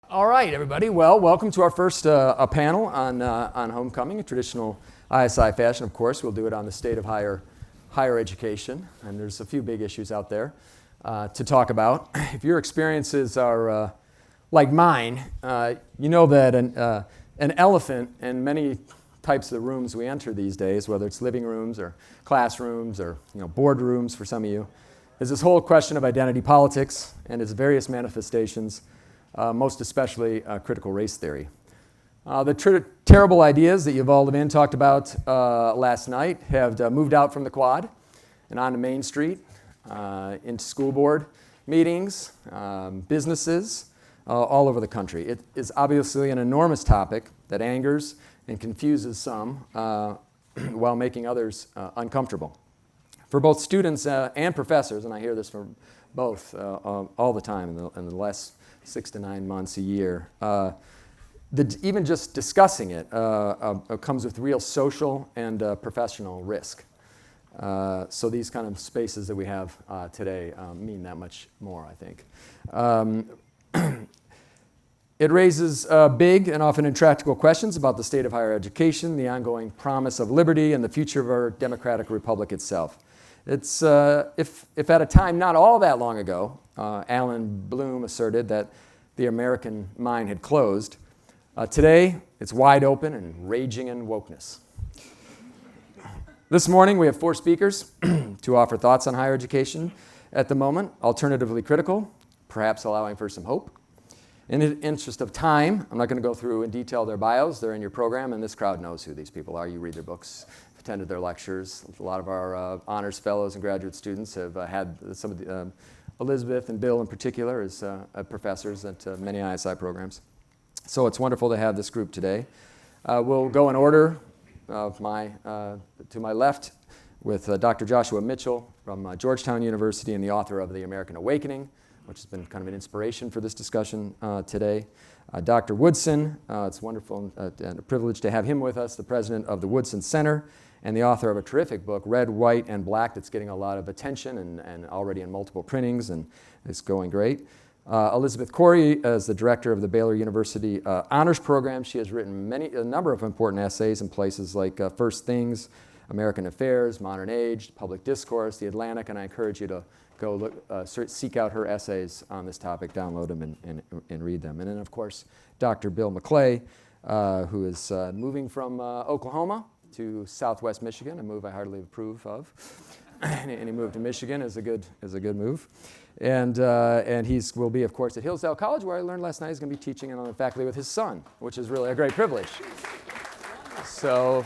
All right, everybody. Well, welcome to our first panel on homecoming, a traditional ISI fashion. Of course, we'll do it on the state of higher education, and there's a few big issues out there to talk about. If your experiences are like mine, you know that an elephant in many types of rooms we enter these days, whether it's living rooms or classrooms or boardrooms for some of you, is this whole question of identity politics and its various manifestations. Most especially critical race theory. The terrible ideas that Yuval Levin talked about last night have moved out from the quad and onto Main Street, into school board meetings, businesses, all over the country. It is obviously an enormous topic that angers and confuses some while making others uncomfortable. For both students and professors, and I hear this from both all the time in the last 6 to 9 months a year. Even just discussing it comes with real social and professional risk. So these kind of spaces that we have today mean that much more, I think. It raises big and often intractable questions about the state of higher education, the ongoing promise of liberty, and the future of our democratic republic itself. It's, if at a time not all that long ago, Alan Bloom asserted that the American mind had closed. Today, it's wide open and raging in wokeness. This morning, we have 4 speakers to offer thoughts on higher education at the moment, alternatively critical, perhaps allowing for some hope. In the interest of time, I'm not going to go through in detail their bios. They're in your program, and this crowd knows who these people are. You read their books, attended their lectures. A lot of our honors fellows and graduate students have had some of the Elizabeth and Bill in particular as professors at many ISI programs. So it's wonderful to have this group today. We'll go in order of to my left with Dr. Joshua Mitchell from Georgetown University and the author of The American Awakening, which has been kind of an inspiration for this discussion today. Dr. Woodson, it's wonderful and a privilege to have him with us, the president of the Woodson Center, and the author of a terrific book, Red, White, and Black, that's getting a lot of attention and already in multiple printings, and it's going great. Elizabeth Corey is the director of the Baylor University Honors Program. She has written a number of important essays in places like First Things, American Affairs, Modern Age, Public Discourse, The Atlantic, and I encourage you to go look, seek out her essays on this topic, download them, and read them. And then, of course, Dr. Bill McClay, who is moving from Oklahoma to Southwest Michigan, a move I hardly approve of. And he moved to Michigan is a good move. And he will be, of course, at Hillsdale College, where I learned last night he's going to be teaching on the faculty with his son, which is really a great privilege. So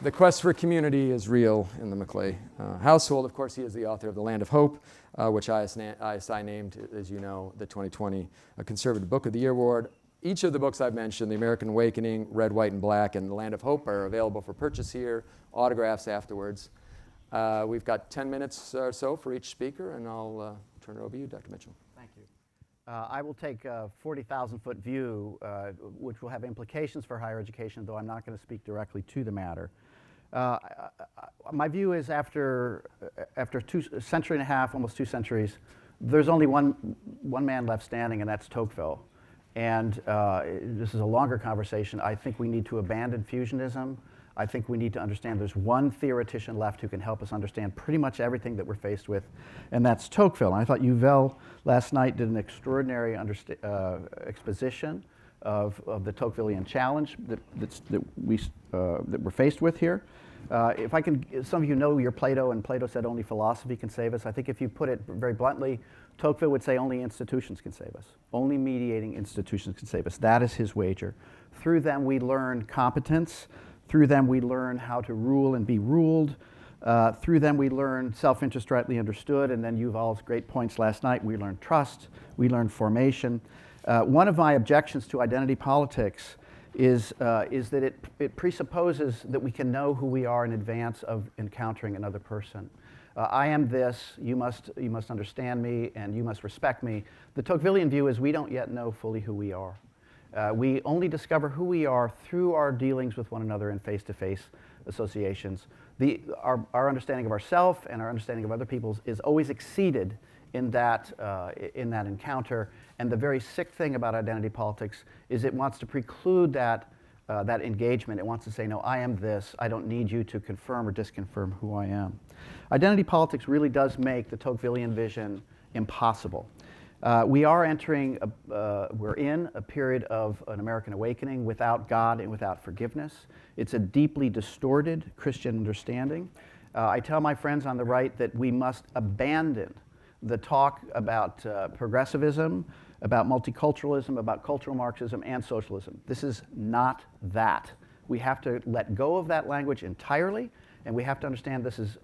the quest for community is real in the McClay household. Of course, he is the author of The Land of Hope, which ISI named, as you know, the 2020 Conservative Book of the Year Award. Each of the books I've mentioned, The American Awakening, Red, White, and Black, and The Land of Hope, are available for purchase here, autographs afterwards. We've got 10 minutes or so for each speaker, and I'll turn it over to you, Dr. Mitchell. Thank you. I will take a 40,000-foot view, which will have implications for higher education, though I'm not going to speak directly to the matter. My view is after a century and a half, almost 2 centuries, there's only one man left standing, and that's Tocqueville. And this is a longer conversation. I think we need to abandon fusionism. I think we need to understand there's one theoretician left who can help us understand pretty much everything that we're faced with, and that's Tocqueville. And I thought Yuval last night did an extraordinary exposition of the Tocquevillian challenge that we're faced with here. If I can, some of you know your Plato, and Plato said only philosophy can save us. I think if you put it very bluntly, Tocqueville would say only institutions can save us. Only mediating institutions can save us. That is his wager. Through them we learn competence. Through them we learn how to rule and be ruled. Through them we learn self-interest rightly understood, and then Yuval's great points last night, we learn trust, we learn formation. One of my objections to identity politics is that it presupposes that we can know who we are in advance of encountering another person. I am this, you must understand me, and you must respect me. The Tocquevillian view is we don't yet know fully who we are. We only discover who we are through our dealings with one another in face-to-face associations. Our understanding of ourselves and our understanding of other people is always exceeded in that encounter. And the very sick thing about identity politics is it wants to preclude that engagement. It wants to say, no, I am this. I don't need you to confirm or disconfirm who I am. Identity politics really does make the Tocquevillian vision impossible. We're in a period of an American awakening without God and without forgiveness. It's a deeply distorted Christian understanding. I tell my friends on the right that we must abandon the talk about progressivism, about multiculturalism, about cultural Marxism and socialism. This is not that. We have to let go of that language entirely, and we have to understand this is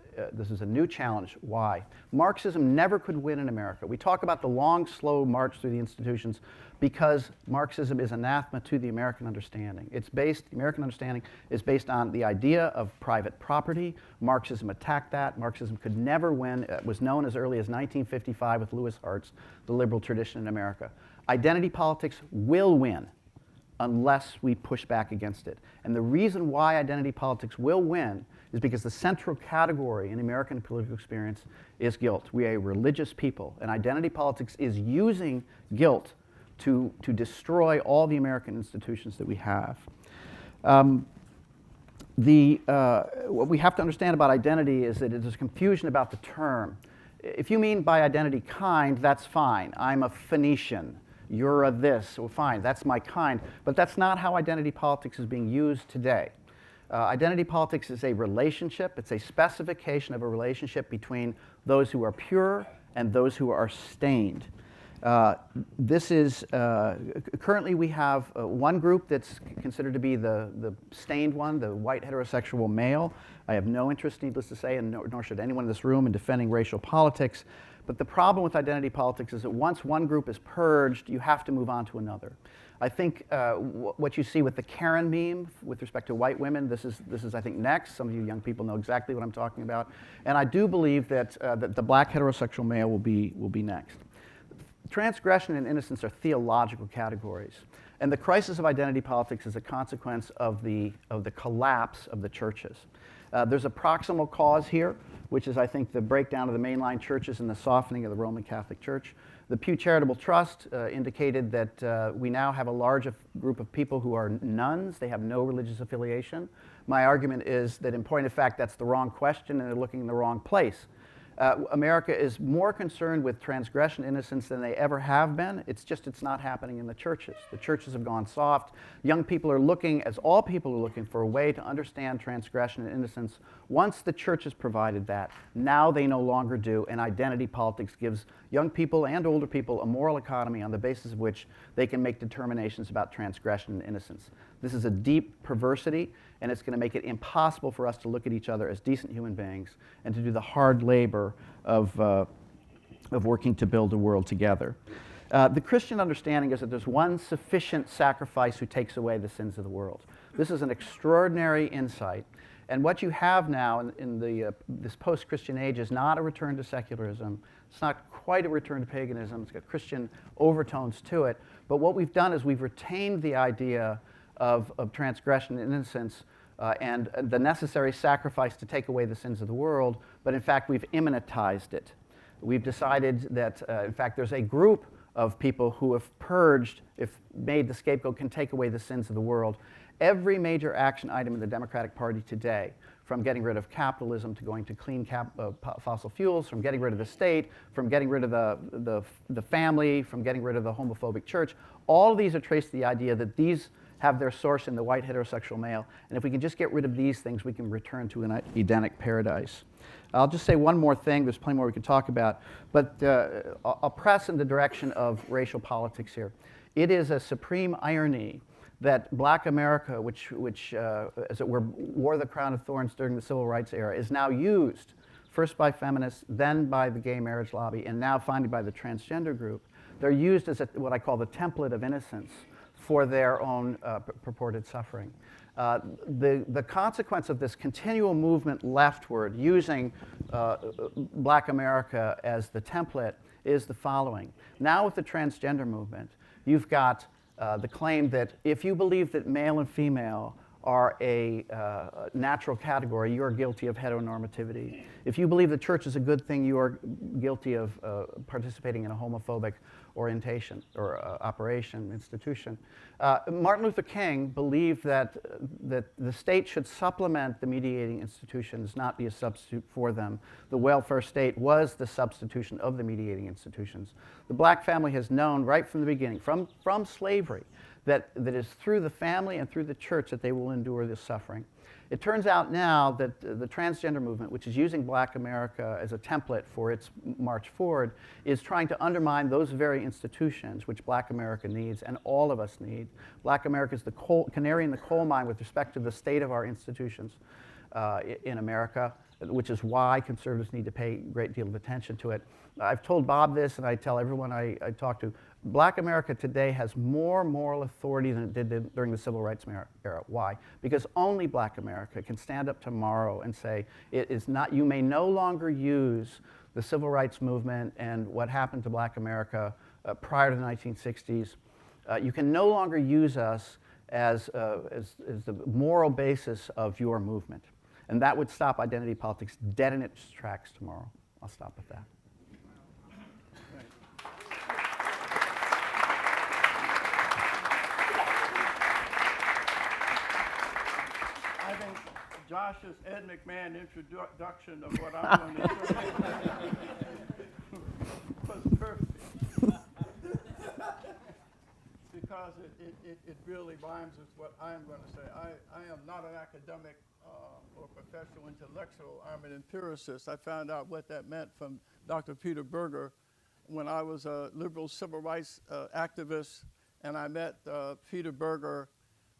a new challenge. Why? Marxism never could win in America. We talk about the long, slow march through the institutions because Marxism is anathema to the American understanding. The American understanding is based on the idea of private property. Marxism attacked that. Marxism could never win. It was known as early as 1955 with Louis Hart's The Liberal Tradition in America. Identity politics will win unless we push back against it. And the reason why identity politics will win is because the central category in American political experience is guilt. We are a religious people, and identity politics is using guilt to destroy all the American institutions that we have. What we have to understand about identity is that there's confusion about the term. If you mean by identity kind, that's fine. I'm a Phoenician. You're a this. Well, fine, that's my kind. But that's not how identity politics is being used today. Identity politics is a relationship. It's a specification of a relationship between those who are pure and those who are stained. Currently we have one group that's considered to be the stained one, the white heterosexual male. I have no interest, needless to say, and nor should anyone in this room, in defending racial politics. But the problem with identity politics is that once one group is purged, you have to move on to another. I think what you see with the Karen meme with respect to white women, this is I think next. Some of you young people know exactly what I'm talking about. And I do believe that the black heterosexual male will be next. Transgression and innocence are theological categories. And the crisis of identity politics is a consequence of the collapse of the churches. There's a proximal cause here, which is, I think, the breakdown of the mainline churches and the softening of the Roman Catholic Church. The Pew Charitable Trust indicated that we now have a large group of people who are nuns. They have no religious affiliation. My argument is that, in point of fact, that's the wrong question and they're looking in the wrong place. America is more concerned with transgression and innocence than they ever have been. It's not happening in the churches. The churches have gone soft. Young people are looking, as all people are looking, for a way to understand transgression and innocence. Once the church has provided that, now they no longer do, and identity politics gives young people and older people a moral economy on the basis of which they can make determinations about transgression and innocence. This is a deep perversity, and it's going to make it impossible for us to look at each other as decent human beings and to do the hard labor of working to build a world together. The Christian understanding is that there's one sufficient sacrifice who takes away the sins of the world. This is an extraordinary insight. And what you have now in this post-Christian age is not a return to secularism. It's not quite a return to paganism. It's got Christian overtones to it. But what we've done is we've retained the idea of transgression and innocence and the necessary sacrifice to take away the sins of the world, but in fact we've immanentized it. We've decided that in fact there's a group of people who have purged, if made the scapegoat, can take away the sins of the world. Every major action item in the Democratic Party today, from getting rid of capitalism to going to clean fossil fuels, from getting rid of the state, from getting rid of the family, from getting rid of the homophobic church, all of these are traced to the idea that these have their source in the white heterosexual male. And if we can just get rid of these things, we can return to an Edenic paradise. I'll just say one more thing. There's plenty more we could talk about. But I'll press in the direction of racial politics here. It is a supreme irony that black America, which as it were, wore the crown of thorns during the civil rights era, is now used, first by feminists, then by the gay marriage lobby, and now finally by the transgender group. They're used as what I call the template of innocence for their own purported suffering. The consequence of this continual movement leftward, using black America as the template, is the following. Now with the transgender movement, you've got the claim that if you believe that male and female are a natural category, you are guilty of heteronormativity. If you believe the church is a good thing, you are guilty of participating in a homophobic orientation or operation, institution. Martin Luther King believed that the state should supplement the mediating institutions, not be a substitute for them. The welfare state was the substitution of the mediating institutions. The black family has known right from the beginning, from slavery, that it is through the family and through the church that they will endure this suffering. It turns out now that the transgender movement, which is using Black America as a template for its march forward, is trying to undermine those very institutions which Black America needs and all of us need. Black America is the canary in the coal mine with respect to the state of our institutions in America, which is why conservatives need to pay a great deal of attention to it. I've told Bob this, and I tell everyone I talk to, Black America today has more moral authority than it did during the Civil Rights era. Why? Because only Black America can stand up tomorrow and say, it is not, you may no longer use the Civil Rights movement and what happened to Black America prior to the 1960s. You can no longer use us as the moral basis of your movement. And that would stop identity politics dead in its tracks tomorrow. I'll stop with that. I think Josh's Ed McMahon introduction of what I'm going to say was perfect. Because it really rhymes with what I am going to say. I am not an academic or professional intellectual. I'm an empiricist. I found out what that meant from Dr. Peter Berger when I was a liberal civil rights activist, and I met Peter Berger,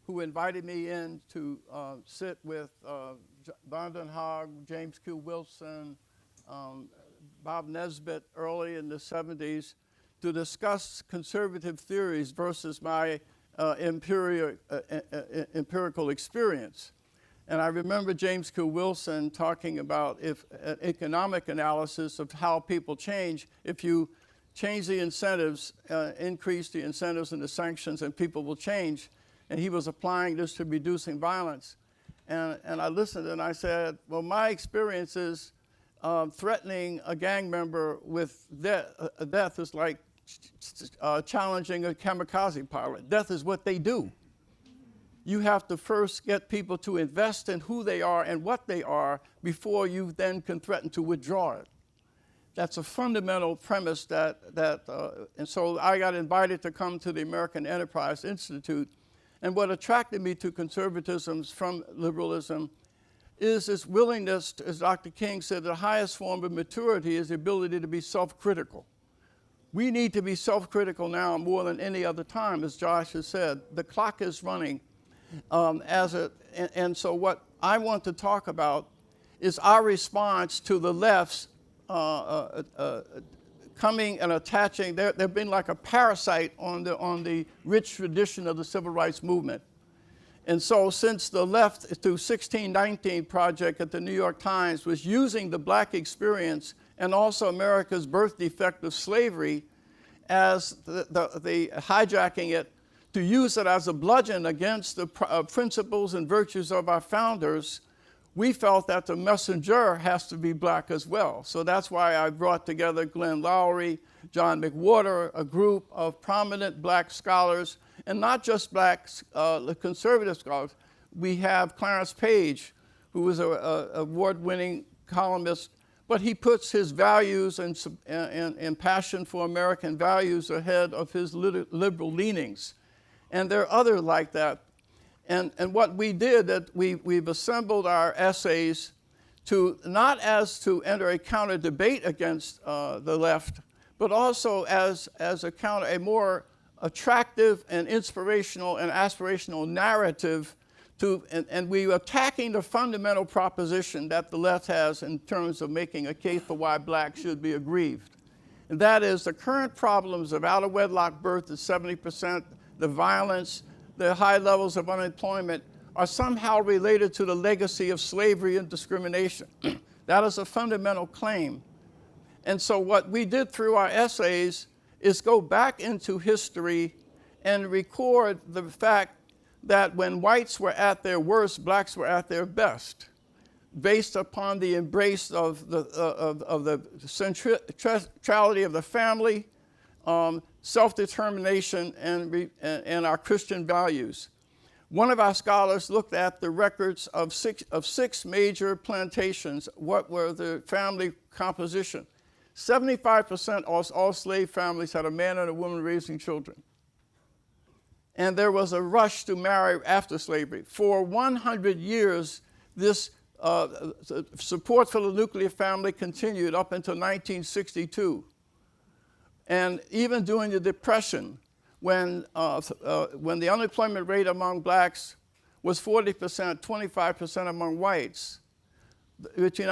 who invited me in to sit with Vanden Hogg, James Q. Wilson, Bob Nesbitt early in the 70s to discuss conservative theories versus my empirical experience. And I remember James Q. Wilson talking about if an economic analysis of how people change, if you change the incentives, increase the incentives and the sanctions, and people will change. And he was applying this to reducing violence. And I listened and I said, well, my experience is threatening a gang member with death is like challenging a kamikaze pilot. Death is what they do. You have to first get people to invest in who they are and what they are before you then can threaten to withdraw it. That's a fundamental premise and so I got invited to come to the American Enterprise Institute. And what attracted me to conservatism from liberalism is this willingness, as Dr. King said, the highest form of maturity is the ability to be self-critical. We need to be self-critical now more than any other time, as Josh has said. The clock is running. And so what I want to talk about is our response to the left's coming and attaching. They've been like a parasite on the rich tradition of the civil rights movement. And so since the left through 1619 Project at the New York Times was using the black experience and also America's birth defect of slavery as the hijacking it to use it as a bludgeon against the principles and virtues of our founders, we felt that the messenger has to be black as well. So that's why I brought together Glenn Lowry, John McWhorter, a group of prominent black scholars, and not just black conservative scholars. We have Clarence Page, who is an award-winning columnist, but he puts his values and passion for American values ahead of his liberal leanings. And there are others like that. And what we did, that we've assembled our essays to not as to enter a counter debate against the left, but also as a more attractive and inspirational and aspirational narrative and we're attacking the fundamental proposition that the left has in terms of making a case for why blacks should be aggrieved. And that is the current problems of out-of-wedlock birth at 70%, the violence, the high levels of unemployment are somehow related to the legacy of slavery and discrimination. That is a fundamental claim. And so what we did through our essays is go back into history and record the fact that when whites were at their worst, blacks were at their best, based upon the embrace of the centrality of the family, self-determination, and our Christian values. One of our scholars looked at the records of six major plantations. What were the family composition? 75% of all slave families had a man and a woman raising children. And there was a rush to marry after slavery. For 100 years, this support for the nuclear family continued up until 1962. And even during the Depression, when the unemployment rate among blacks was 40%, 25% among whites, between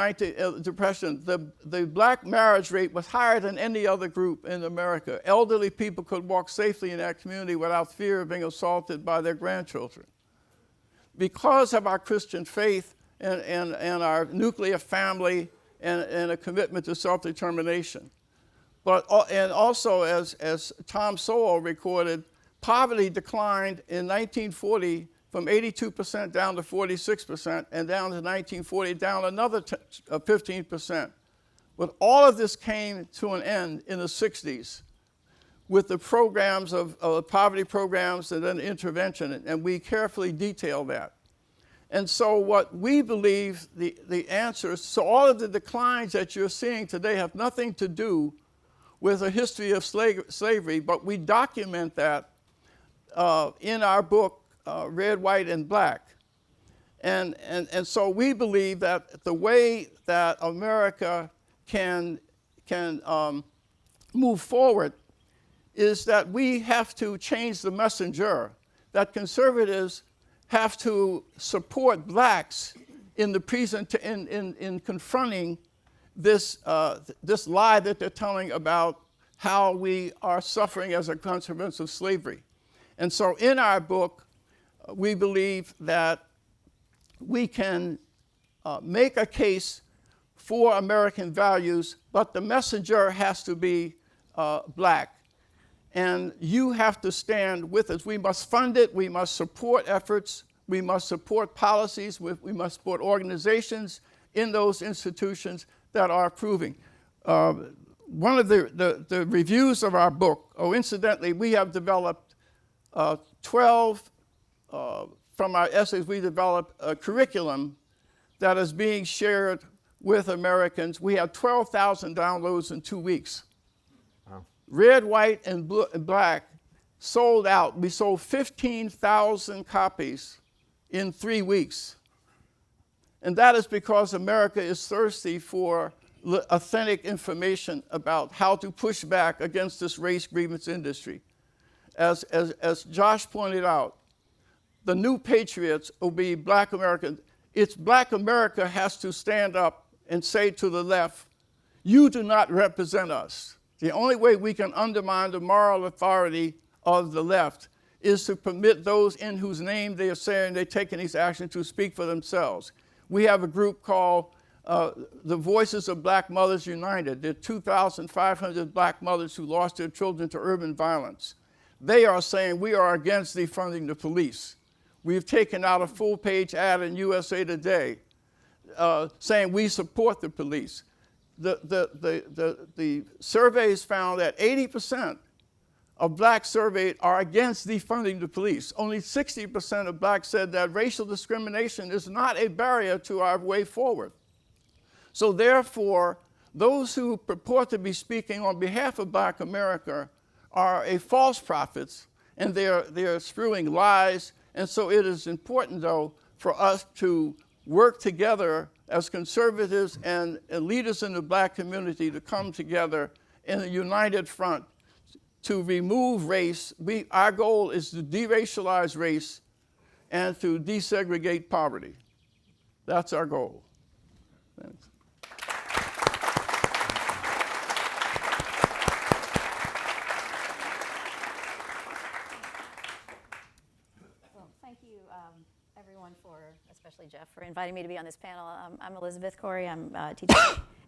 Depression, the black marriage rate was higher than any other group in America. Elderly people could walk safely in that community without fear of being assaulted by their grandchildren. Because of our Christian faith and our nuclear family and a commitment to self-determination. And also, as Tom Sowell recorded, poverty declined in 1940 from 82% down to 46%, and down to 1940 down another 15%. But all of this came to an end in the 60s with the programs of poverty programs and then intervention, and we carefully detail that. And so what we believe the answers, so all of the declines that you're seeing today have nothing to do with a history of slavery, but we document that in our book, Red, White, and Black. And so we believe that the way that America can move forward is that we have to change the messenger, that conservatives have to support blacks in confronting this lie that they're telling about how we are suffering as a consequence of slavery. And so in our book, we believe that we can make a case for American values, but the messenger has to be black. And you have to stand with us. We must fund it. We must support efforts. We must support policies. We must support organizations in those institutions that are approving. One of the reviews of our book, incidentally, we have developed 12, from our essays, we developed a curriculum that is being shared with Americans. We have 12,000 downloads in 2 weeks. Wow. Red, White, and Black sold out. We sold 15,000 copies in 3 weeks. And that is because America is thirsty for authentic information about how to push back against this race grievance industry. As Josh pointed out, the new patriots will be black Americans. It's black America has to stand up and say to the left, you do not represent us. The only way we can undermine the moral authority of the left is to permit those in whose name they are saying they're taking these actions to speak for themselves. We have a group called the Voices of Black Mothers United. There are 2,500 black mothers who lost their children to urban violence. They are saying we are against defunding the police. We've taken out a full-page ad in USA Today saying we support the police. The surveys found that 80% of blacks surveyed are against defunding the police. Only 60% of blacks said that racial discrimination is not a barrier to our way forward. So therefore, those who purport to be speaking on behalf of black America are false prophets, and they're spewing lies. And so it is important, though, for us to work together as conservatives and leaders in the black community to come together in a united front to remove race. Our goal is to deracialize race and to desegregate poverty. That's our goal. Thanks. Everyone especially Jeff, for inviting me to be on this panel. I'm Elizabeth Corey. I'm teaching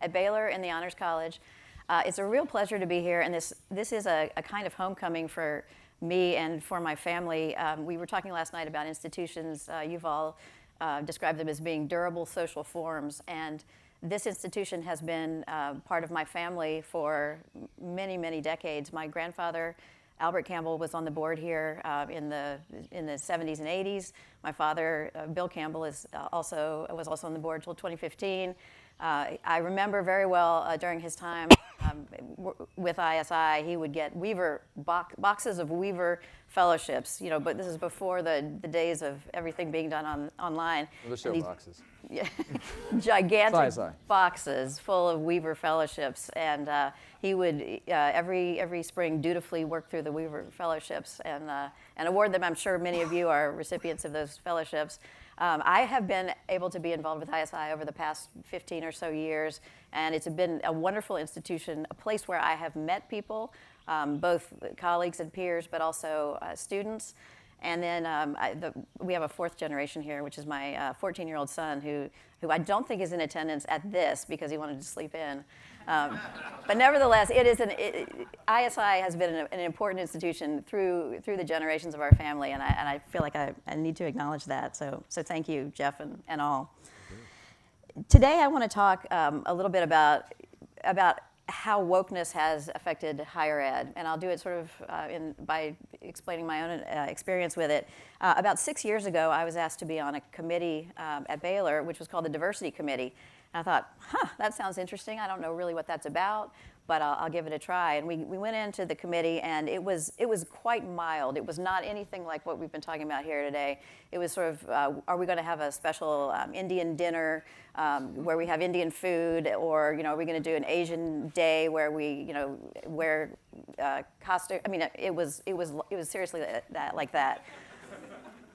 at Baylor in the Honors College. It's a real pleasure to be here, and this is a kind of homecoming for me and for my family. We were talking last night about institutions. You've all described them as being durable social forms, and this institution has been part of my family for many, many decades. My grandfather, Albert Campbell, was on the board here in the 70s and 80s. My father, Bill Campbell, was also on the board until 2015. I remember very well during his time with ISI, he would get boxes of Weaver fellowships, but this is before the days of everything being done online. The show boxes. Yeah, gigantic ISI. boxes full of Weaver fellowships, and he would every spring dutifully work through the Weaver fellowships and award them. I'm sure many of you are recipients of those fellowships. I have been able to be involved with ISI over the past 15 or so years, and it's been a wonderful institution, a place where I have met people, both colleagues and peers, but also students. And then we have a fourth generation here, which is my 14-year-old son, who I don't think is in attendance at this because he wanted to sleep in. But nevertheless, ISI has been an important institution through the generations of our family, and I feel like I need to acknowledge that. So thank you, Jeff and all. Today I want to talk a little bit about how wokeness has affected higher ed, and I'll do it sort of by explaining my own experience with it. About 6 years ago, I was asked to be on a committee at Baylor, which was called the Diversity Committee. And I thought, that sounds interesting. I don't know really what that's about, but I'll give it a try. And we went into the committee, and it was quite mild. It was not anything like what we've been talking about here today. It was sort of, are we going to have a special Indian dinner where we have Indian food, or are we going to do an Asian day where we wear costume? I mean, it was seriously like that.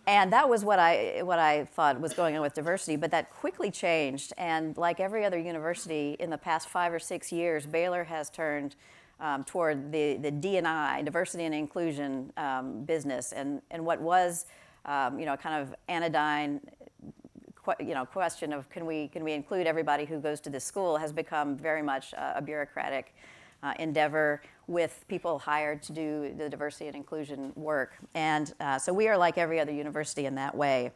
And that was what I thought was going on with diversity, but that quickly changed. And like every other university in the past 5 or 6 years, Baylor has turned toward the D&I, diversity and inclusion business, and what was kind of anodyne question of can we include everybody who goes to this school has become very much a bureaucratic endeavor with people hired to do the diversity and inclusion work. And so we are like every other university in that way.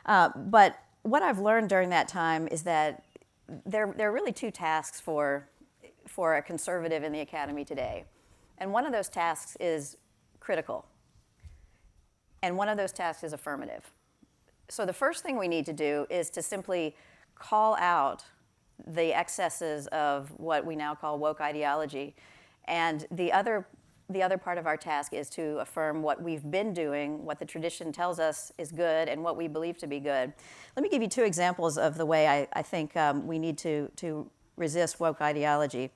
But what I've learned during that time is that there are really two tasks for a conservative in the academy today. And one of those tasks is critical. And one of those tasks is affirmative. So the first thing we need to do is to simply call out the excesses of what we now call woke ideology. And the other part of our task is to affirm what we've been doing, what the tradition tells us is good, and what we believe to be good. Let me give you two examples of the way I think we need to resist woke ideology.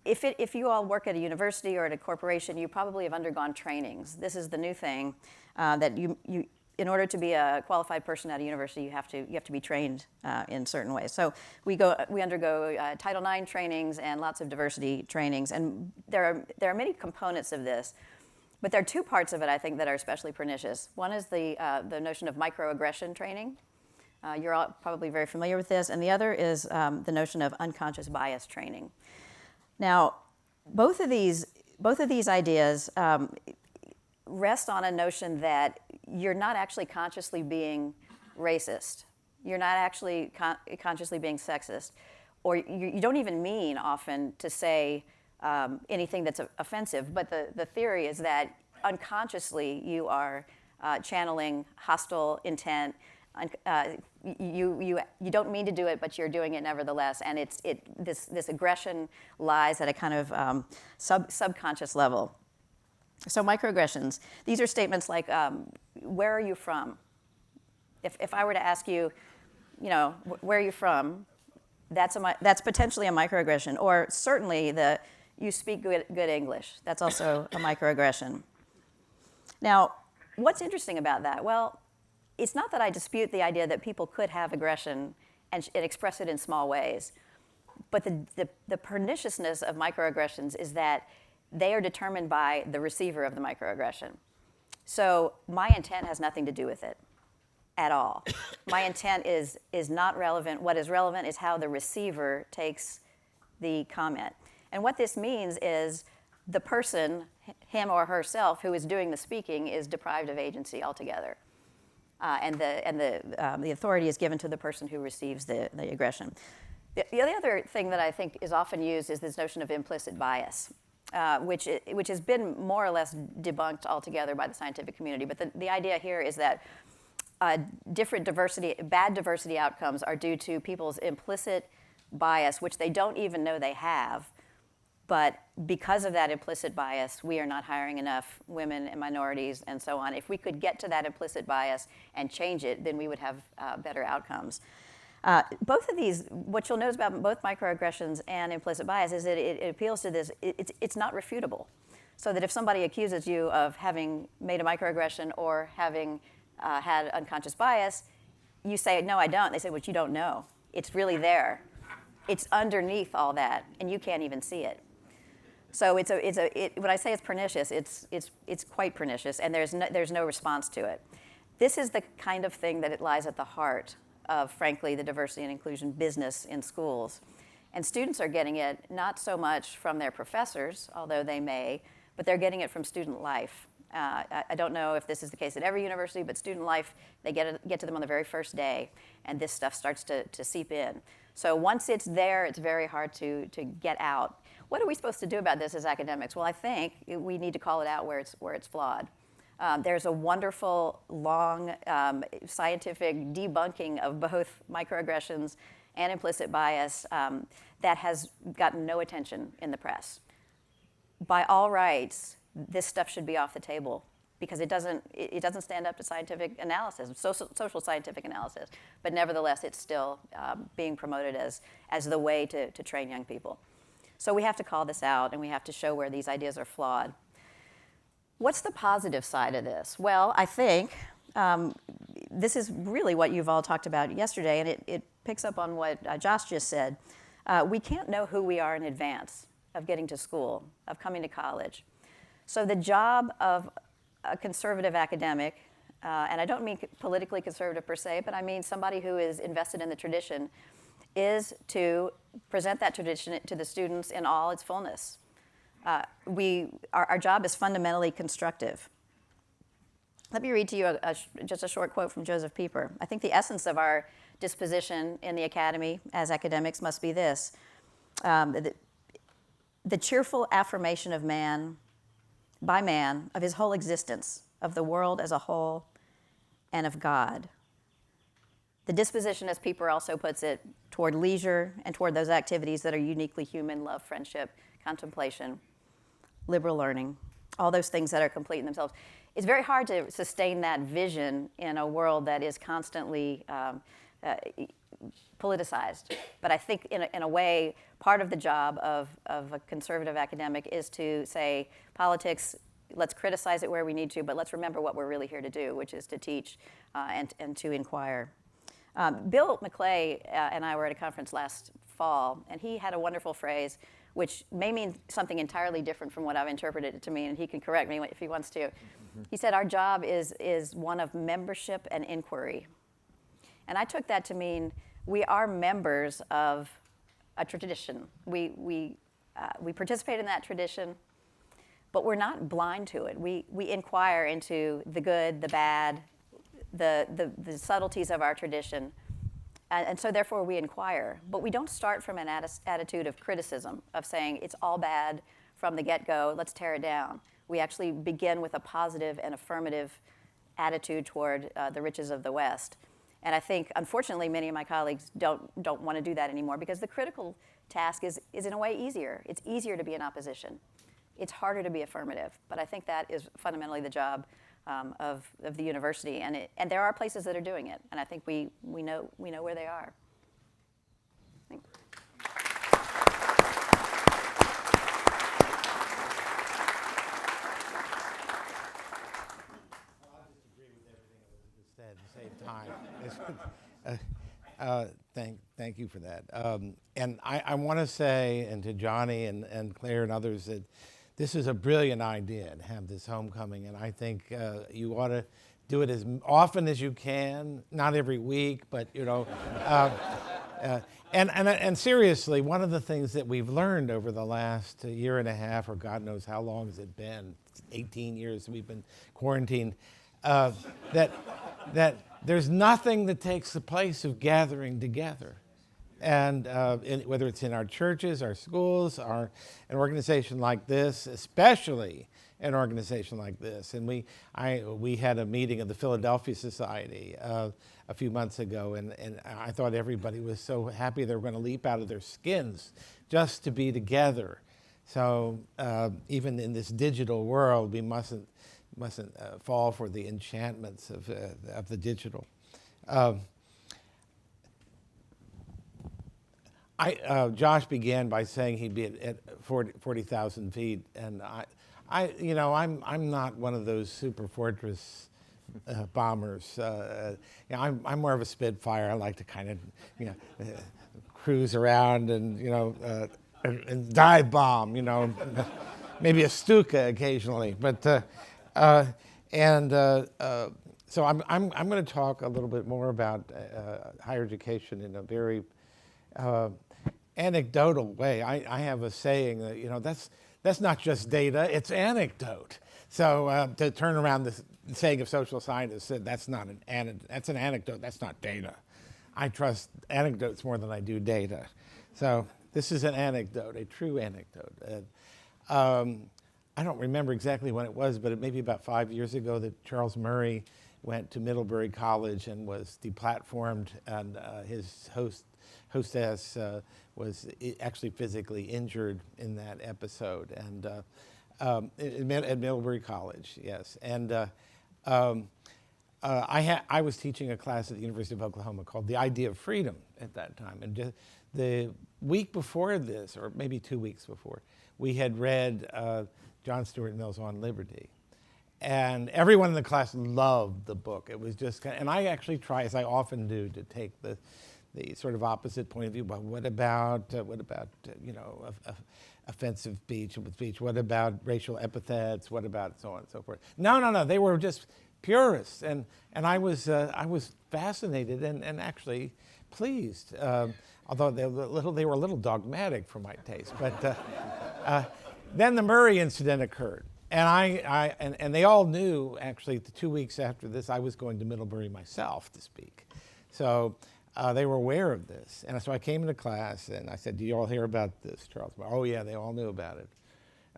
If you all work at a university or at a corporation, you probably have undergone trainings. This is the new thing that you in order to be a qualified person at a university, you have to be trained in certain ways. So we undergo Title IX trainings and lots of diversity trainings, and there are many components of this, but there are two parts of it I think that are especially pernicious. One is the notion of microaggression training. You're all probably very familiar with this, and the other is the notion of unconscious bias training. Now, both of these ideas rest on a notion that you're not actually consciously being racist. You're not actually consciously being sexist. Or you don't even mean often to say anything that's offensive, but the theory is that unconsciously you are channeling hostile intent. You don't mean to do it, but you're doing it nevertheless, and this aggression lies at a kind of subconscious level. So microaggressions, these are statements like, where are you from? If I were to ask you, where are you from, that's potentially a microaggression. Or certainly you speak good English. That's also a microaggression. Now, what's interesting about that? Well, it's not that I dispute the idea that people could have aggression and express it in small ways. But the perniciousness of microaggressions is that they are determined by the receiver of the microaggression. So my intent has nothing to do with it at all. My intent is not relevant. What is relevant is how the receiver takes the comment. And what this means is the person him or herself who is doing the speaking is deprived of agency altogether. And the authority is given to the person who receives the aggression. The other thing that I think is often used is this notion of implicit bias, which has been more or less debunked altogether by the scientific community. But the idea here is that bad diversity outcomes are due to people's implicit bias, which they don't even know they have. But because of that implicit bias, we are not hiring enough women and minorities and so on. If we could get to that implicit bias and change it, then we would have better outcomes. Both of these, what you'll notice about both microaggressions and implicit bias is that it appeals to this, it's not refutable. So that if somebody accuses you of having made a microaggression or having had unconscious bias, you say, no, I don't. They say, well, you don't know. It's really there. It's underneath all that, and you can't even see it. So when I say it's pernicious, it's quite pernicious, and there's no response to it. This is the kind of thing that it lies at the heart of, frankly, the diversity and inclusion business in schools. And students are getting it not so much from their professors, although they may, but they're getting it from student life. I don't know if this is the case at every university, but student life, they get to them on the very first day, and this stuff starts to seep in. So once it's there, it's very hard to get out. What are we supposed to do about this as academics? Well, I think we need to call it out where it's flawed. There's a wonderful, long scientific debunking of both microaggressions and implicit bias that has gotten no attention in the press. By all rights, this stuff should be off the table because it doesn't stand up to scientific analysis, social scientific analysis. But nevertheless, it's still being promoted as the way to train young people. So we have to call this out, and we have to show where these ideas are flawed. What's the positive side of this? Well, I think this is really what you've all talked about yesterday, and it picks up on what Josh just said. We can't know who we are in advance of getting to school, of coming to college. So the job of a conservative academic, and I don't mean politically conservative per se, but I mean somebody who is invested in the tradition, is to present that tradition to the students in all its fullness. Our job is fundamentally constructive. Let me read to you just a short quote from Joseph Pieper. I think the essence of our disposition in the academy as academics must be this: the cheerful affirmation of man, by man, of his whole existence, of the world as a whole, and of God. The disposition, as Pieper also puts it, toward leisure and toward those activities that are uniquely human: love, friendship, contemplation, liberal learning, all those things that are complete in themselves. It's very hard to sustain that vision in a world that is constantly politicized. But I think in a way, part of the job of a conservative academic is to say, politics, let's criticize it where we need to, but let's remember what we're really here to do, which is to teach and to inquire. Bill McClay and I were at a conference last fall, and he had a wonderful phrase which may mean something entirely different from what I've interpreted it to mean, and he can correct me if he wants to. He said, our job is one of membership and inquiry. And I took that to mean we are members of a tradition. We participate in that tradition, but we're not blind to it. We inquire into the good, the bad, the subtleties of our tradition. And so therefore we inquire. But we don't start from an attitude of criticism, of saying it's all bad from the get-go, let's tear it down. We actually begin with a positive and affirmative attitude toward the riches of the West. And I think, unfortunately, many of my colleagues don't want to do that anymore because the critical task is in a way easier. It's easier to be in opposition. It's harder to be affirmative. But I think that is fundamentally the job of the university, and there are places that are doing it, and I think we know where they are. Thanks. I'll just agree with everything that was said at the same time. Thank you for that. And I want to say, and to Johnny and Claire and others, that this is a brilliant idea to have this homecoming, and I think you ought to do it as often as you can, not every week, but And seriously, one of the things that we've learned over the last year and a half, or God knows how long has it been, 18 years we've been quarantined, that there's nothing that takes the place of gathering together. And whether it's in our churches, our schools, an organization like this, especially an organization like this. And we had a meeting of the Philadelphia Society a few months ago, and I thought everybody was so happy they were going to leap out of their skins just to be together. So even in this digital world, we mustn't fall for the enchantments of the digital. Josh began by saying he'd be at 40,000 feet, and I'm not one of those super fortress bombers. I'm more of a Spitfire. I like to kind of cruise around and and dive bomb. Maybe a Stuka occasionally, but so I'm going to talk a little bit more about higher education in a very anecdotal way. I have a saying that that's not just data, it's anecdote. So to turn around the saying of social scientists, said that's an anecdote, that's not data. I trust anecdotes more than I do data. So this is an anecdote, a true anecdote. I don't remember exactly when it was, but it may be about 5 years ago that Charles Murray went to Middlebury College and was deplatformed, and his hostess was actually physically injured in that episode, and at Middlebury College, yes. And I was teaching a class at the University of Oklahoma called The Idea of Freedom at that time, and the week before this, or maybe 2 weeks before, we had read John Stuart Mill's On Liberty. And everyone in the class loved the book. It was just and I actually try, as I often do, to take the sort of opposite point of view. But what about offensive speech? What about racial epithets? What about so on and so forth? No. They were just purists, and I was fascinated and actually pleased. Although they were a little dogmatic for my taste. But then the Murray incident occurred. And they all knew, actually, 2 weeks after this, I was going to Middlebury myself to speak. So they were aware of this. And so I came into class, and I said, do you all hear about this, Charles? Oh, yeah, they all knew about it.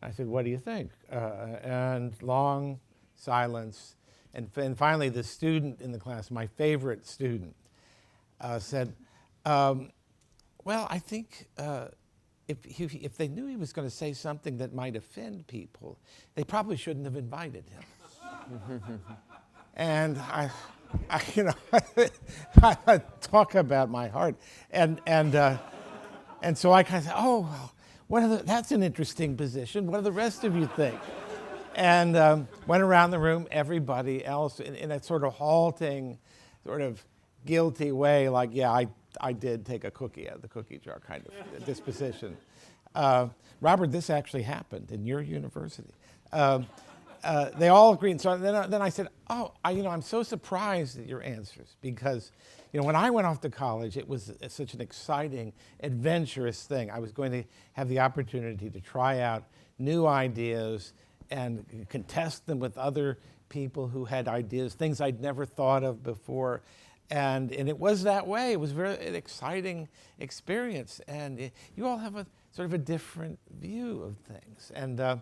And I said, what do you think? And long silence. And finally, the student in the class, my favorite student, said, well, I think if they knew he was going to say something that might offend people, they probably shouldn't have invited him. And I talk about my heart, and so I kind of said, oh, well, that's an interesting position. What do the rest of you think? And went around the room, everybody else, in a sort of halting, sort of guilty way, like, yeah, I did take a cookie out of the cookie jar kind of disposition. Robert, this actually happened in your university. They all agreed. And so then I said, oh, I'm so surprised at your answers, because when I went off to college, it was such an exciting, adventurous thing. I was going to have the opportunity to try out new ideas and contest them with other people who had ideas, things I'd never thought of before. And it was that way. It was an exciting experience. And you all have a sort of a different view of things. And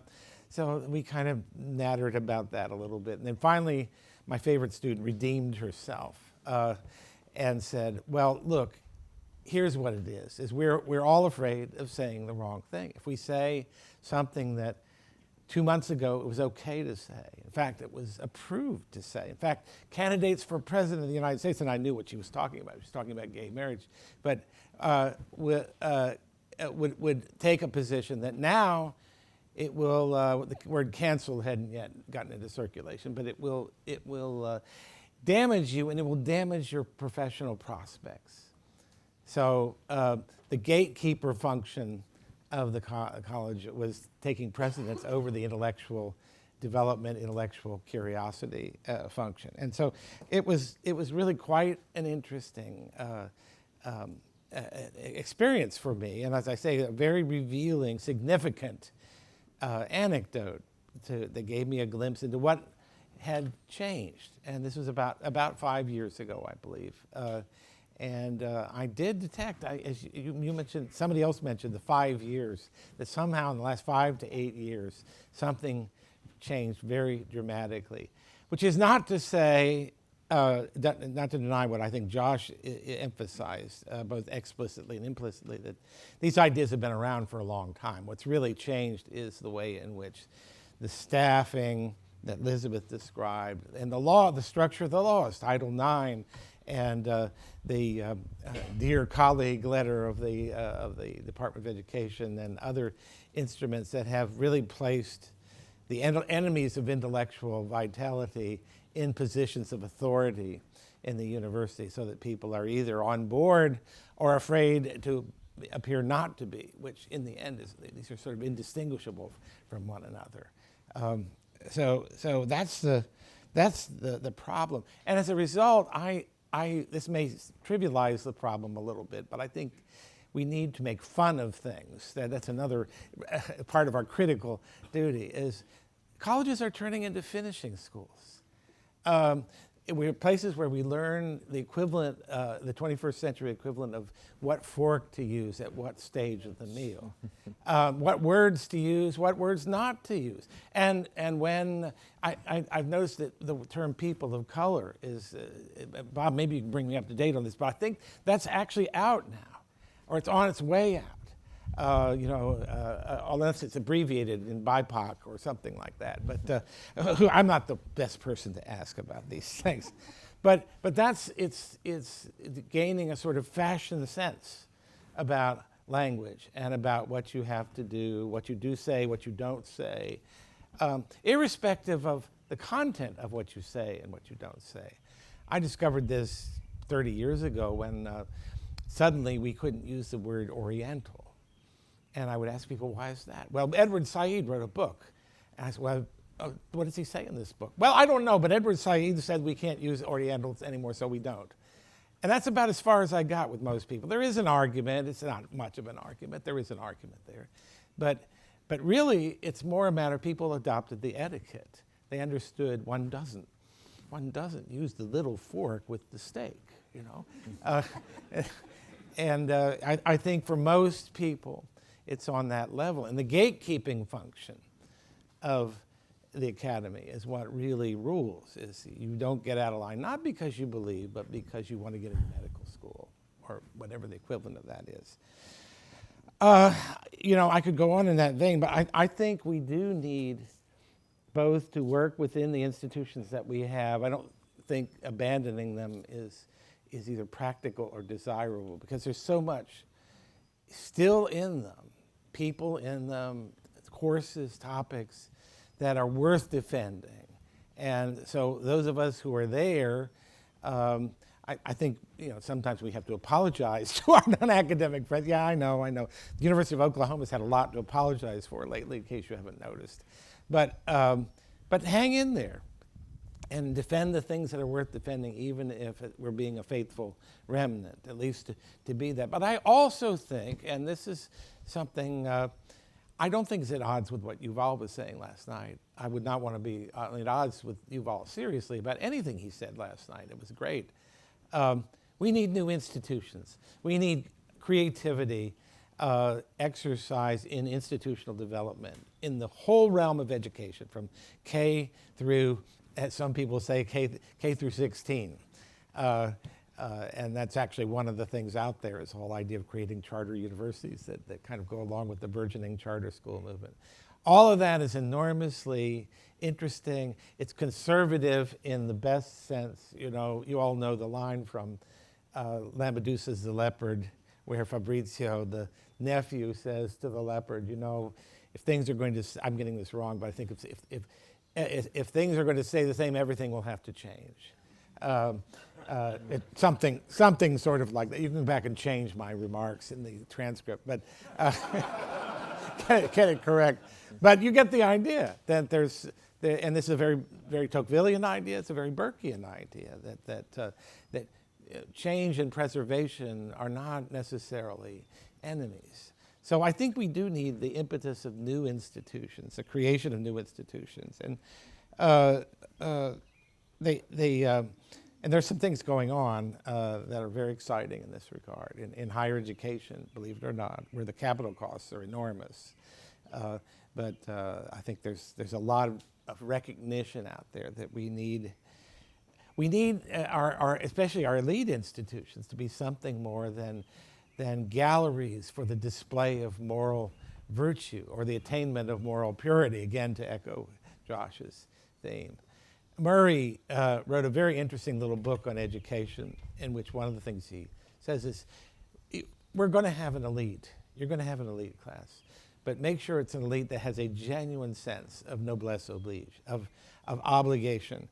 so we kind of nattered about that a little bit. And then finally, my favorite student redeemed herself and said, well, look, here's what it is we're all afraid of saying the wrong thing. If we say something that 2 months ago it was okay to say, in fact, it was approved to say. In fact, candidates for president of the United States, and I knew what she was talking about. She was talking about gay marriage, but would take a position that now it will, the word cancel hadn't yet gotten into circulation, but it will damage you, and it will damage your professional prospects. So the gatekeeper function of the college was taking precedence over the intellectual development, intellectual curiosity function. And so it was really quite an interesting experience for me, and as I say, a very revealing, significant anecdote that gave me a glimpse into what had changed. And this was about 5 years ago, I believe. And I did detect, as you mentioned, somebody else mentioned the 5 years, that somehow in the last 5 to 8 years, something changed very dramatically, which is not to say, not to deny what I think Josh emphasized, both explicitly and implicitly, that these ideas have been around for a long time. What's really changed is the way in which the staffing that Elizabeth described, and the structure of the laws, Title IX, and the dear colleague letter of the Department of Education and other instruments that have really placed the enemies of intellectual vitality in positions of authority in the university, so that people are either on board or afraid to appear not to be, which in the end these are sort of indistinguishable from one another. So that's the problem, and as a result, this may trivialize the problem a little bit, but I think we need to make fun of things. That's another part of our critical duty. Is colleges are turning into finishing schools. We're places where we learn the equivalent, the 21st century equivalent of what fork to use at what stage of the meal, what words to use, what words not to use. And when I've noticed that the term people of color is, Bob, maybe you can bring me up to date on this, but I think that's actually out now, or it's on its way out. Unless it's abbreviated in BIPOC or something like that. But I'm not the best person to ask about these things. But it's gaining a sort of fashion sense about language and about what you have to do, what you do say, what you don't say, irrespective of the content of what you say and what you don't say. I discovered this 30 years ago when suddenly we couldn't use the word Oriental. And I would ask people, why is that? Well, Edward Said wrote a book. And I said, well, what does he say in this book? Well, I don't know, but Edward Said said we can't use Orientals anymore, so we don't. And that's about as far as I got with most people. There is an argument. It's not much of an argument. There is an argument there. But really, it's more a matter of people adopted the etiquette. They understood one doesn't use the little fork with the steak, you know. And I think for most people, it's on that level. And the gatekeeping function of the academy is what really rules, is you don't get out of line, not because you believe, but because you want to get into medical school or whatever the equivalent of that is. I could go on in that vein, but I think we do need both to work within the institutions that we have. I don't think abandoning them is either practical or desirable, because there's so much still in them, people in them, courses, topics that are worth defending. And so those of us who are there, I think sometimes we have to apologize to our non-academic friends. Yeah, I know. The University of Oklahoma's had a lot to apologize for lately, in case you haven't noticed. But hang in there and defend the things that are worth defending, even if we're being a faithful remnant, at least to be that. But I also think, and this is something I don't think is at odds with what Yuval was saying last night. I would not want to be at odds with Yuval seriously about anything he said last night. It was great. We need new institutions. We need creativity, exercise in institutional development in the whole realm of education, from K through, as some people say, K through 16. And that's actually one of the things out there, is the whole idea of creating charter universities that kind of go along with the burgeoning charter school movement. All of that is enormously interesting. It's conservative in the best sense. You all know the line from Lampedusa's The Leopard, where Fabrizio, the nephew, says to the leopard, if things are going to, I'm getting this wrong, but I think if things are going to stay the same, everything will have to change. Something sort of like that. You can go back and change my remarks in the transcript, but get it correct. But you get the idea that and this is a very, very Tocquevillian idea. It's a very Burkean idea that change and preservation are not necessarily enemies. So I think we do need the impetus of new institutions, the creation of new institutions, and and there's some things going on that are very exciting in this regard in higher education, believe it or not, where the capital costs are enormous. But I think there's a lot of recognition out there that we need our especially our elite institutions to be something more than galleries for the display of moral virtue or the attainment of moral purity, again to echo Josh's theme. Murray wrote a very interesting little book on education in which one of the things he says is, we're going to have an elite. You're going to have an elite class. But make sure it's an elite that has a genuine sense of noblesse oblige, of obligation,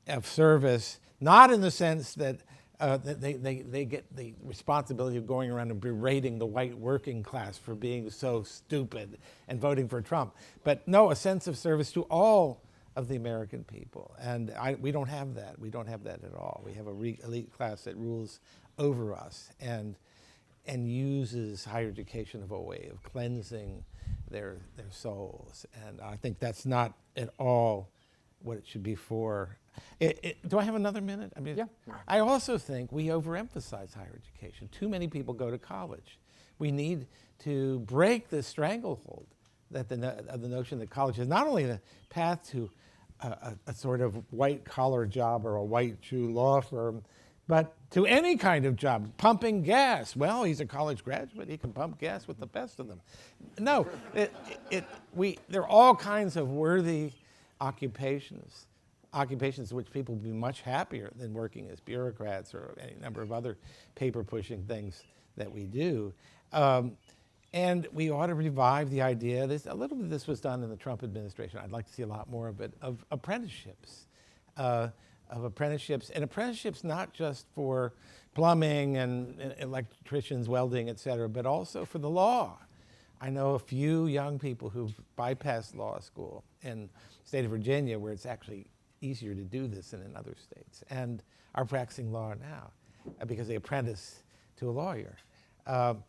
of service, not in the sense that they get the responsibility of going around and berating the white working class for being so stupid and voting for Trump, but no, a sense of service to all of the American people. And we don't have that. We don't have that at all. We have a elite class that rules over us and uses higher education as a way of cleansing their souls. And I think that's not at all what it should be for. Do I have another minute? I mean, yeah. I also think we overemphasize higher education. Too many people go to college. We need to break the stranglehold that of the notion that college is not only the path to a sort of white-collar job or a white Jew law firm, but to any kind of job, pumping gas. Well, he's a college graduate. He can pump gas with the best of them. No, there are all kinds of worthy occupations in which people would be much happier than working as bureaucrats or any number of other paper-pushing things that we do. And we ought to revive the idea, a little bit of this was done in the Trump administration, I'd like to see a lot more of it, of apprenticeships. And apprenticeships not just for plumbing and electricians, welding, et cetera, but also for the law. I know a few young people who've bypassed law school in the state of Virginia, where it's actually easier to do this than in other states, and are practicing law now because they apprentice to a lawyer.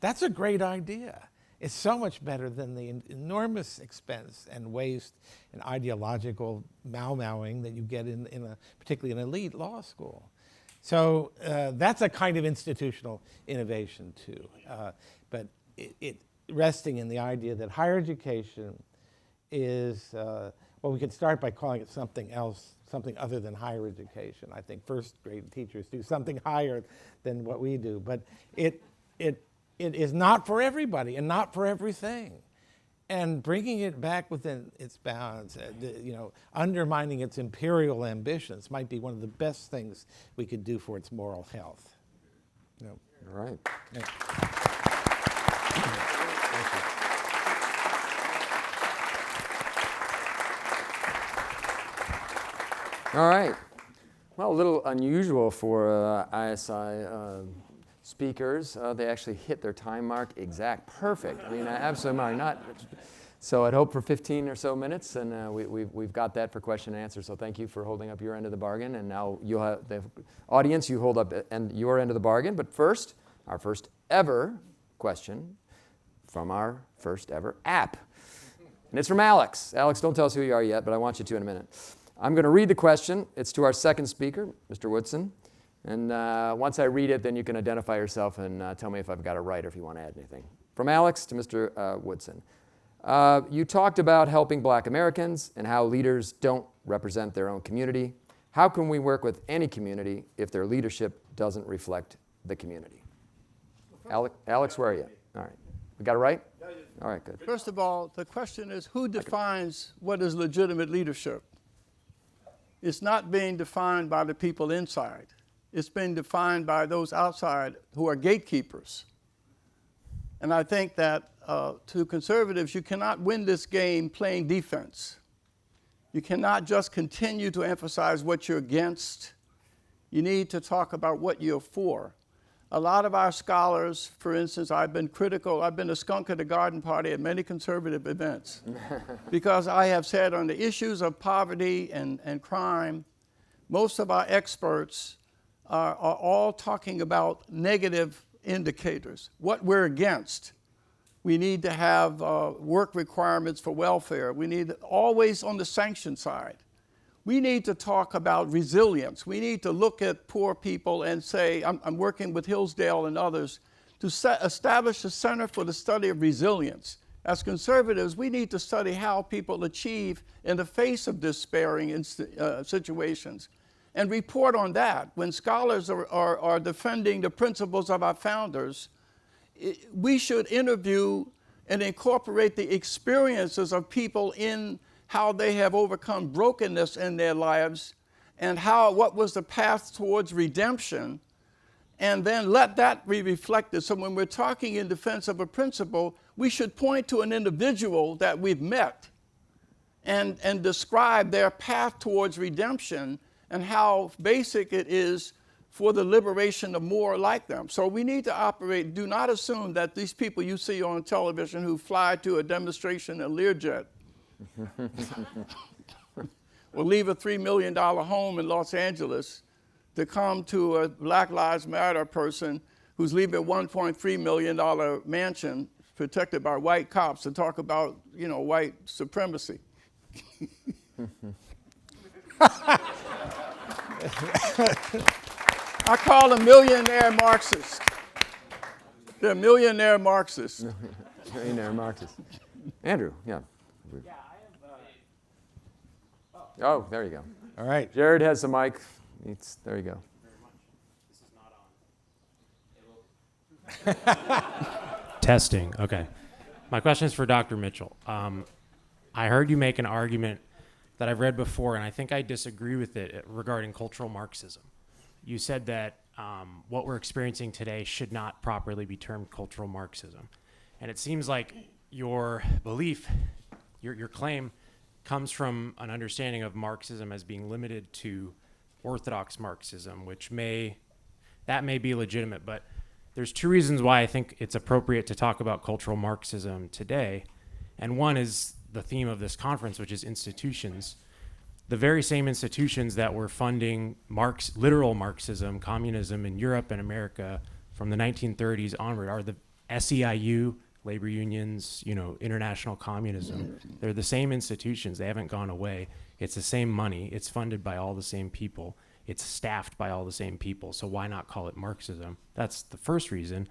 That's a great idea. It's so much better than the enormous expense and waste and ideological mau-mauing that you get particularly in elite law school. So that's a kind of institutional innovation too. But it resting in the idea that higher education is, well, we could start by calling it something else, something other than higher education. I think first grade teachers do something higher than what we do, but it is not for everybody and not for everything. And bringing it back within its bounds, undermining its imperial ambitions might be one of the best things we could do for its moral health. All right. Yeah. All right. Well, a little unusual for ISI speakers. They actually hit their time mark exact, perfect. I mean, absolutely not. So I'd hope for 15 or so minutes, and we've got that for question and answer. So thank you for holding up your end of the bargain, and now you'll have the audience. You hold up your end of the bargain. But first, our first ever question from our first ever app, and it's from Alex. Alex, don't tell us who you are yet, but I want you to in a minute. I'm going to read the question. It's to our second speaker, Mr. Woodson. And once I read it, then you can identify yourself and tell me if I've got it right or if you want to add anything. From Alex to Mr. Woodson. You talked about helping Black Americans and how leaders don't represent their own community. How can we work with any community if their leadership doesn't reflect the community? Alex, where are you? All right. We got it right? All right, good. First of all, the question is, who defines what is legitimate leadership? It's not being defined by the people inside. It's being defined by those outside who are gatekeepers. And I think that to conservatives, you cannot win this game playing defense. You cannot just continue to emphasize what you're against. You need to talk about what you're for. A lot of our scholars, for instance, I've been critical. I've been a skunk at the garden party at many conservative events because I have said on the issues of poverty and crime, most of our experts are all talking about negative indicators, what we're against. We need to have work requirements for welfare. We need always on the sanction side. We need to talk about resilience. We need to look at poor people and say, I'm working with Hillsdale and others to establish a Center for the Study of Resilience. As conservatives, we need to study how people achieve in the face of despairing situations and report on that. When scholars are defending the principles of our founders, we should interview and incorporate the experiences of people in how they have overcome brokenness in their lives and what was the path towards redemption, and then let that be reflected. So when we're talking in defense of a principle, we should point to an individual that we've met and describe their path towards redemption and how basic it is for the liberation of more like them. So we need to operate. Do not assume that these people you see on television who fly to a demonstration in Learjet will leave a $3 million home in Los Angeles to come to a Black Lives Matter person who's leaving a $1.3 million mansion protected by white cops to talk about, white supremacy. I call them millionaire Marxists. They're millionaire Marxists. Millionaire Marxist. Andrew, yeah. Oh, there you go. All right. Jared has the mic. There you go. Testing. Okay. My question is for Dr. Mitchell. I heard you make an argument that I've read before, and I think I disagree with it regarding cultural Marxism. You said that what we're experiencing today should not properly be termed cultural Marxism. And it seems like your belief, your claim, comes from an understanding of Marxism as being limited to orthodox Marxism, that may be legitimate, but there's two reasons why I think it's appropriate to talk about cultural Marxism today. And one is the theme of this conference, which is institutions. The very same institutions that were funding literal Marxism, communism in Europe and America from the 1930s onward are the SEIU, labor unions, international communism. They're the same institutions. They haven't gone away. It's the same money. It's funded by all the same people. It's staffed by all the same people. So why not call it Marxism? That's the first reason.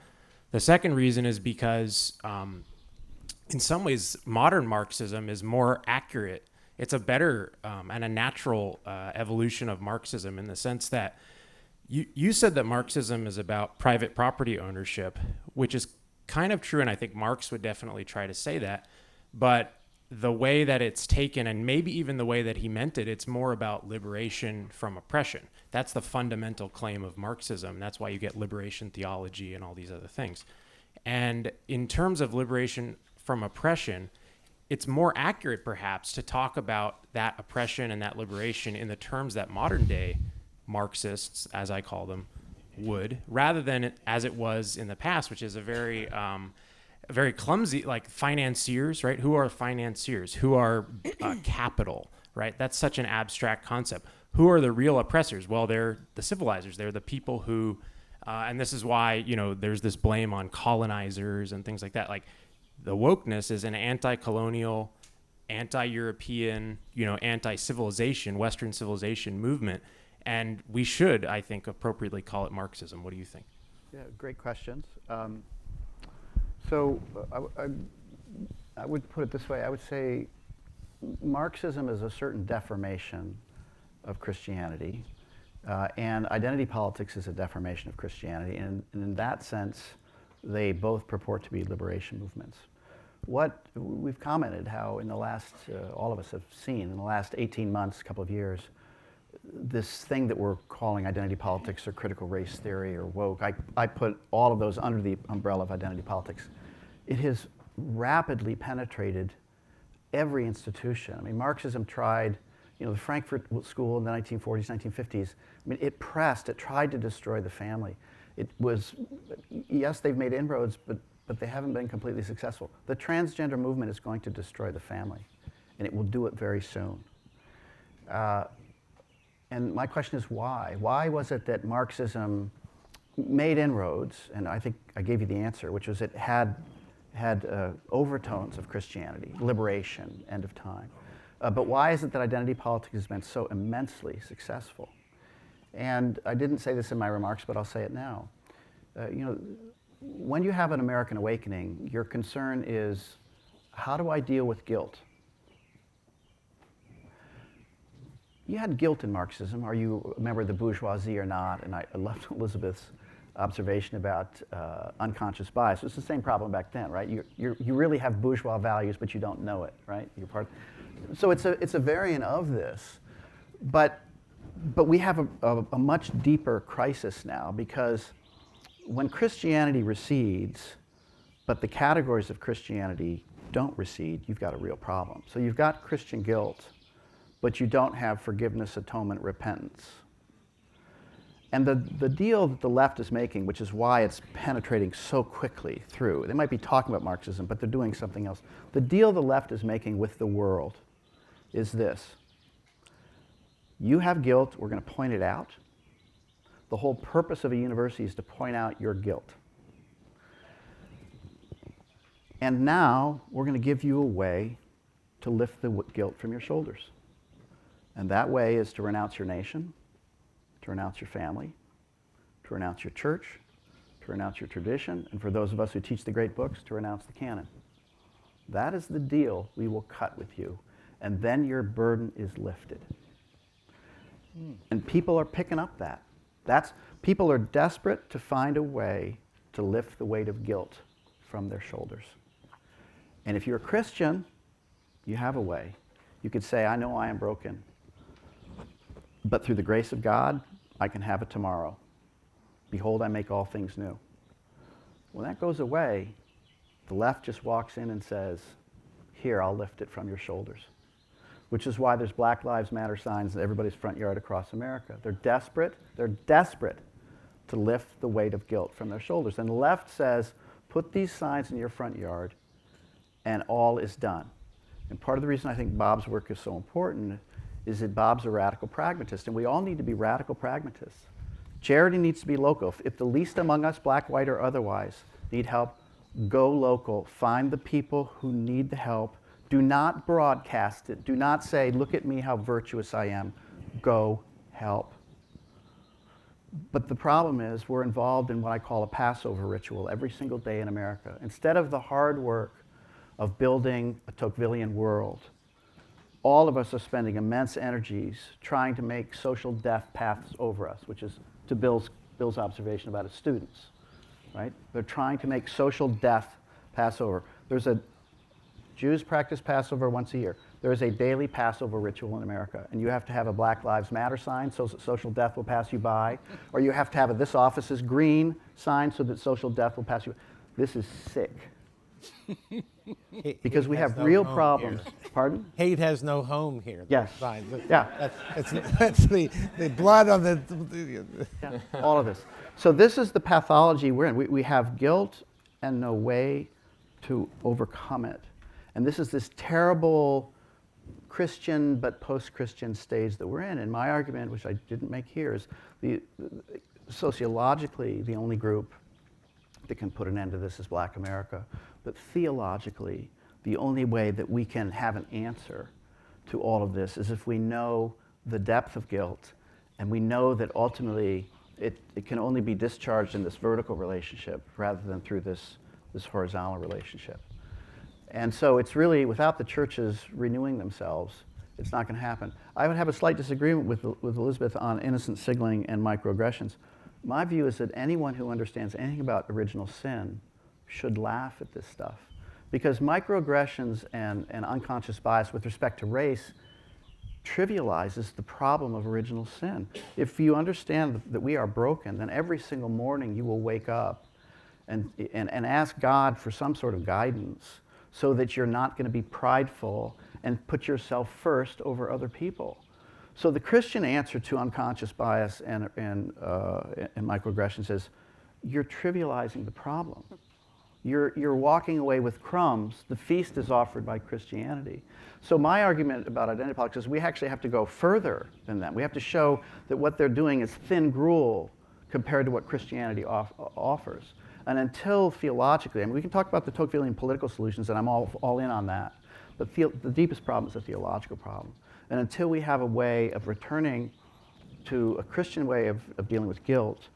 The second reason is because in some ways, modern Marxism is more accurate. It's a better and a natural evolution of Marxism in the sense that you said that Marxism is about private property ownership, which is kind of true, and I think Marx would definitely try to say that, but the way that it's taken, and maybe even the way that he meant it, it's more about liberation from oppression. That's the fundamental claim of Marxism. That's why you get liberation theology and all these other things. And in terms of liberation from oppression, it's more accurate perhaps to talk about that oppression and that liberation in the terms that modern day Marxists, as I call them, would, rather than as it was in the past, which is a very clumsy, like financiers, right? Who are financiers? Who are capital, right? That's such an abstract concept. Who are the real oppressors? Well, they're the civilizers. They're the people who, and this is why, there's this blame on colonizers and things like that. Like the wokeness is an anti-colonial, anti-European, anti-civilization, Western civilization movement. And we should, I think, appropriately call it Marxism. What do you think? Yeah, great questions. So I would put it this way. I would say Marxism is a certain deformation of Christianity, and identity politics is a deformation of Christianity. And in that sense, they both purport to be liberation movements. What we've commented how in the last, all of us have seen in the last 18 months, couple of years, this thing that we're calling identity politics or critical race theory or woke, I put all of those under the umbrella of identity politics. It has rapidly penetrated every institution. I mean, Marxism tried, the Frankfurt School in the 1940s, 1950s, it tried to destroy the family. It was, yes, they've made inroads, but they haven't been completely successful. The transgender movement is going to destroy the family, and it will do it very soon. And my question is why? Why was it that Marxism made inroads? And I think I gave you the answer, which was it had overtones of Christianity, liberation, end of time. But why is it that identity politics has been so immensely successful? And I didn't say this in my remarks, but I'll say it now. When you have an American awakening, your concern is, how do I deal with guilt? You had guilt in Marxism. Are you a member of the bourgeoisie or not? And I loved Elizabeth's observation about unconscious bias. It's the same problem back then, right? You really have bourgeois values, but you don't know it, right? You're part. So it's a variant of this, but we have a much deeper crisis now, because when Christianity recedes, but the categories of Christianity don't recede, you've got a real problem. So you've got Christian guilt, but you don't have forgiveness, atonement, repentance. And the deal that the left is making, which is why it's penetrating so quickly through, they might be talking about Marxism, but they're doing something else. The deal the left is making with the world is this. You have guilt, we're going to point it out. The whole purpose of a university is to point out your guilt. And now we're going to give you a way to lift the guilt from your shoulders. And that way is to renounce your nation, to renounce your family, to renounce your church, to renounce your tradition, and for those of us who teach the great books, to renounce the canon. That is the deal we will cut with you. And then your burden is lifted. And people are picking up that. People are desperate to find a way to lift the weight of guilt from their shoulders. And if you're a Christian, you have a way. You could say, I know I am broken, but through the grace of God, I can have it tomorrow. Behold, I make all things new. When that goes away, the left just walks in and says, here, I'll lift it from your shoulders. Which is why there's Black Lives Matter signs in everybody's front yard across America. They're desperate to lift the weight of guilt from their shoulders. And the left says, put these signs in your front yard and all is done. And part of the reason I think Bob's work is so important is that Bob's a radical pragmatist, and we all need to be radical pragmatists. Charity needs to be local. If the least among us, black, white, or otherwise, need help, go local. Find the people who need the help. Do not broadcast it. Do not say, look at me, how virtuous I am. Go help. But the problem is we're involved in what I call a Passover ritual every single day in America. Instead of the hard work of building a Tocquevillian world, all of us are spending immense energies trying to make social death paths over us, which is to Bill's observation about his students, right? They're trying to make social death pass over. Jews practice Passover once a year. There is a daily Passover ritual in America, and you have to have a Black Lives Matter sign so that social death will pass you by, or you have to have a "This office is green" sign so that social death will pass you by. This is sick. Because we have real problems. Pardon? Hate has no home here. Yes. Fine. Yeah. That's the blood on the... Yeah, all of this. So this is the pathology we're in. We have guilt and no way to overcome it. And this is this terrible Christian but post-Christian stage that we're in. And my argument, which I didn't make here, is sociologically the only group that can put an end to this is Black America. But theologically, the only way that we can have an answer to all of this is if we know the depth of guilt, and we know that ultimately it can only be discharged in this vertical relationship rather than through this horizontal relationship. And so it's really, without the churches renewing themselves, it's not going to happen. I would have a slight disagreement with Elizabeth on innocent signaling and microaggressions. My view is that anyone who understands anything about original sin should laugh at this stuff. Because microaggressions and unconscious bias with respect to race trivializes the problem of original sin. If you understand that we are broken, then every single morning you will wake up and ask God for some sort of guidance so that you're not going to be prideful and put yourself first over other people. So the Christian answer to unconscious bias and microaggressions is, you're trivializing the problem. you're walking away with crumbs. The feast is offered by Christianity. So my argument about identity politics is we actually have to go further than that. We have to show that what they're doing is thin gruel compared to what Christianity offers. And until theologically, I mean, we can talk about the Tocquevillian political solutions, and I'm all in on that. But the deepest problem is a theological problem. And until we have a way of returning to a Christian way of dealing with guilt,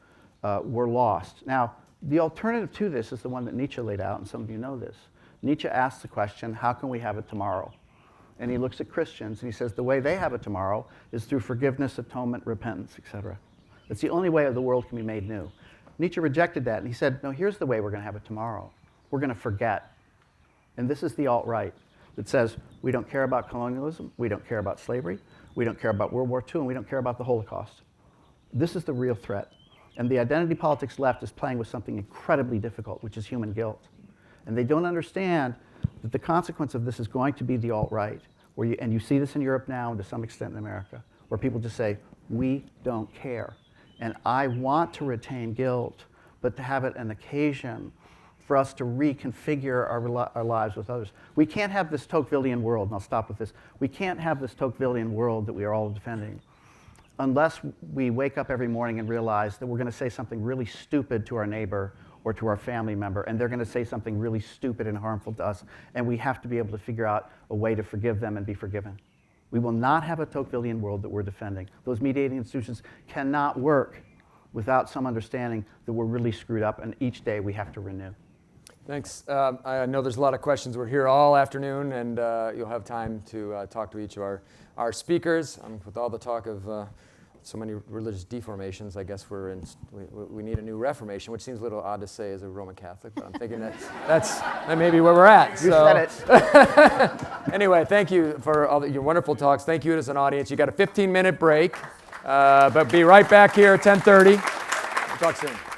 we're lost. Now, the alternative to this is the one that Nietzsche laid out, and some of you know this. Nietzsche asks the question, how can we have it tomorrow? And he looks at Christians, and he says the way they have it tomorrow is through forgiveness, atonement, repentance, etc. It's the only way the world can be made new. Nietzsche rejected that, and he said, no, here's the way we're going to have it tomorrow. We're going to forget. And this is the alt-right that says we don't care about colonialism, we don't care about slavery, we don't care about World War II, and we don't care about the Holocaust. This is the real threat. And the identity politics left is playing with something incredibly difficult, which is human guilt. And they don't understand that the consequence of this is going to be the alt-right, and you see this in Europe now and to some extent in America, where people just say, we don't care. And I want to retain guilt, but to have it an occasion for us to reconfigure our lives with others. We can't have this Tocquevillian world, and I'll stop with this. We can't have this Tocquevillian world that we are all defending unless we wake up every morning and realize that we're going to say something really stupid to our neighbor or to our family member, and they're going to say something really stupid and harmful to us, and we have to be able to figure out a way to forgive them and be forgiven. We will not have a Tocquevillian world that we're defending. Those mediating institutions cannot work without some understanding that we're really screwed up, and each day we have to renew. Thanks. I know there's a lot of questions. We're here all afternoon, and you'll have time to talk to each of our speakers. With all the talk of so many religious deformations, I guess we need a new reformation, which seems a little odd to say as a Roman Catholic, but I'm thinking that may be where we're at. You said it. Anyway, thank you for all your wonderful talks. Thank you as an audience. You got a 15-minute break, but be right back here at 10:30. We'll talk soon.